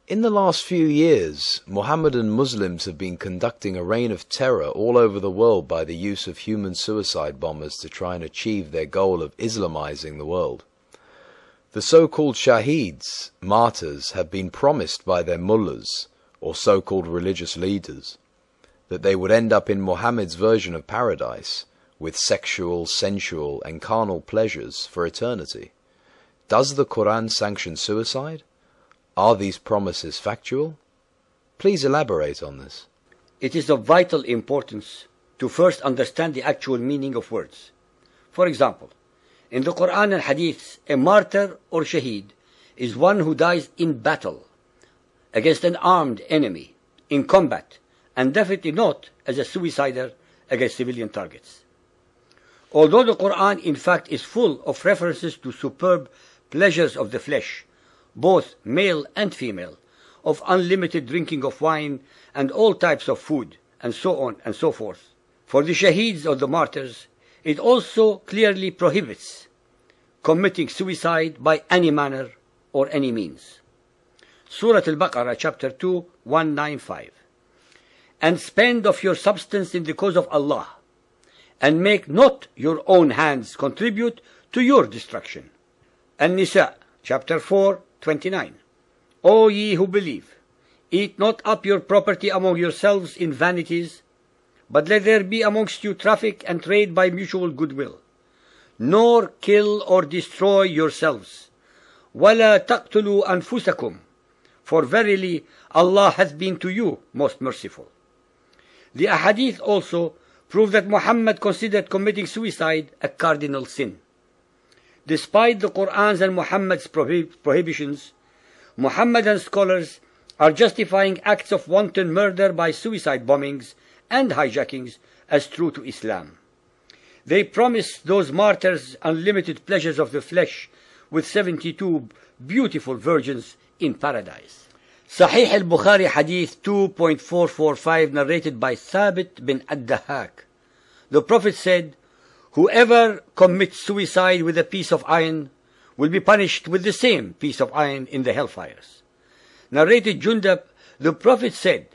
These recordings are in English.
In the last few years, Mohammedan Muslims have been conducting a reign of terror all over the world by the use of human suicide bombers to try and achieve their goal of Islamizing the world. The so-called shaheeds, martyrs, have been promised by their mullahs, or so-called religious leaders, that they would end up in Muhammad's version of paradise, with sexual, sensual, and carnal pleasures for eternity. Does the Quran sanction suicide? Are these promises factual? Please elaborate on this. It is of vital importance to first understand the actual meaning of words. For example, in the Quran and Hadith, a martyr or shaheed is one who dies in battle against an armed enemy, in combat, and definitely not as a suicider against civilian targets. Although the Quran in fact is full of references to superb pleasures of the flesh, both male and female, of unlimited drinking of wine and all types of food, and so on and so forth, for the shaheeds or the martyrs, it also clearly prohibits committing suicide by any manner or any means. Surah Al-Baqarah, chapter 2, 195. And spend of your substance in the cause of Allah, and make not your own hands contribute to your destruction. An-Nisa, chapter 4, 29. O ye who believe, eat not up your property among yourselves in vanities, but let there be amongst you traffic and trade by mutual goodwill. Nor kill or destroy yourselves. وَلَا تَقْتُلُوا أَنفُسَكُمْ. For verily Allah hath been to you most merciful. The ahadith also prove that Muhammad considered committing suicide a cardinal sin. Despite the Quran's and Muhammad's prohibitions, Muhammadan scholars are justifying acts of wanton murder by suicide bombings and hijackings as true to Islam. They promise those martyrs unlimited pleasures of the flesh with 72 beautiful virgins in paradise. Sahih al-Bukhari Hadith 2.445, narrated by Thabit bin ad-Dahhak. The Prophet said, whoever commits suicide with a piece of iron will be punished with the same piece of iron in the hellfires. Narrated Jundab, the Prophet said,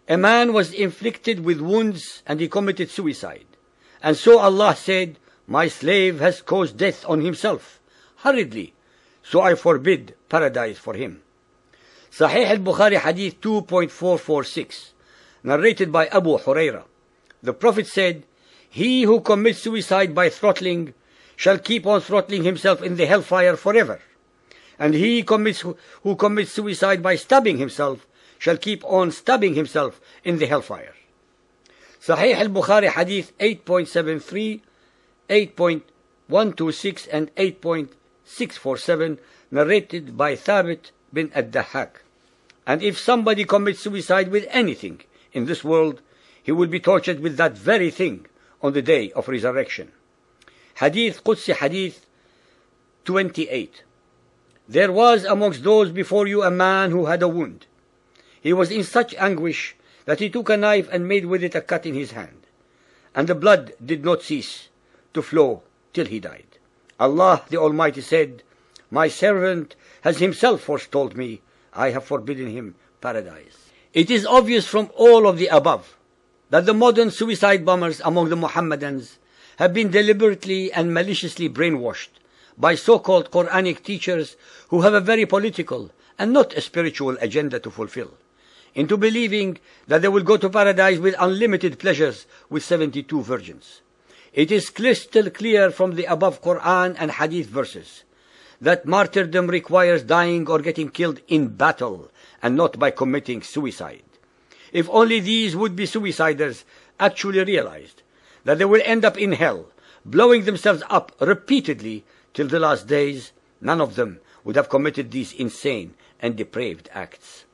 a man was inflicted with wounds and he committed suicide. And so Allah said, my slave has caused death on himself, hurriedly, so I forbid paradise for him. Sahih al-Bukhari Hadith 2.446, narrated by Abu Huraira. The Prophet said, he who commits suicide by throttling shall keep on throttling himself in the hellfire forever. And he who commits suicide by stabbing himself shall keep on stabbing himself in the hellfire. Sahih al-Bukhari Hadith 8.73, 8.126 and 8.647, narrated by Thabit bin ad-Dahhak. And if somebody commits suicide with anything in this world, he will be tortured with that very thing on the day of resurrection. Hadith Qudsi Hadith 28. There was amongst those before you a man who had a wound. He was in such anguish that he took a knife and made with it a cut in his hand. And the blood did not cease to flow till he died. Allah the Almighty said, my servant has himself foretold me, I have forbidden him paradise. It is obvious from all of the above that the modern suicide bombers among the Mohammedans have been deliberately and maliciously brainwashed by so-called Quranic teachers who have a very political and not a spiritual agenda to fulfill, into believing that they will go to paradise with unlimited pleasures with 72 virgins. It is crystal clear from the above Quran and Hadith verses that martyrdom requires dying or getting killed in battle and not by committing suicide. If only these would-be suiciders actually realized that they will end up in hell, blowing themselves up repeatedly till the last days, none of them would have committed these insane and depraved acts.